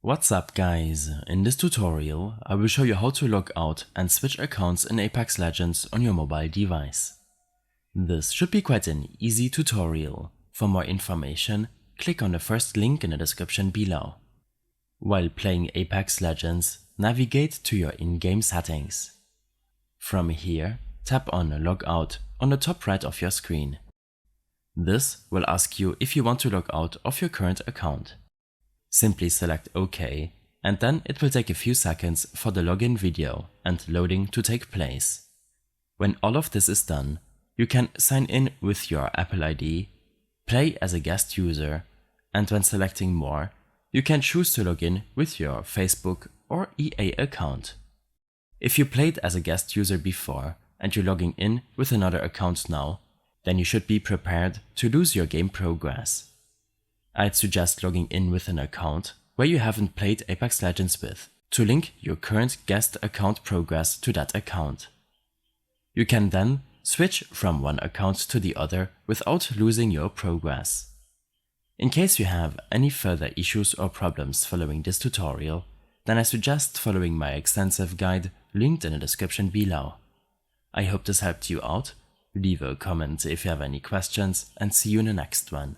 What's up guys, in this tutorial I will show you how to log out and switch accounts in Apex Legends on your mobile device. This should be quite an easy tutorial. For more information, click on the first link in the description below. While playing Apex Legends, navigate to your in-game settings. From here, tap on Logout on the top right of your screen. This will ask you if you want to log out of your current account. Simply select OK, and then it will take a few seconds for the login video and loading to take place. When all of this is done, you can sign in with your Apple ID, play as a guest user, and when selecting more, you can choose to log in with your Facebook or EA account. If you played as a guest user before and you're logging in with another account now, then you should be prepared to lose your game progress. I'd suggest logging in with an account where you haven't played Apex Legends with to link your current guest account progress to that account. You can then switch from one account to the other without losing your progress. In case you have any further issues or problems following this tutorial, then I suggest following my extensive guide linked in the description below. I hope this helped you out. Leave a comment if you have any questions and see you in the next one.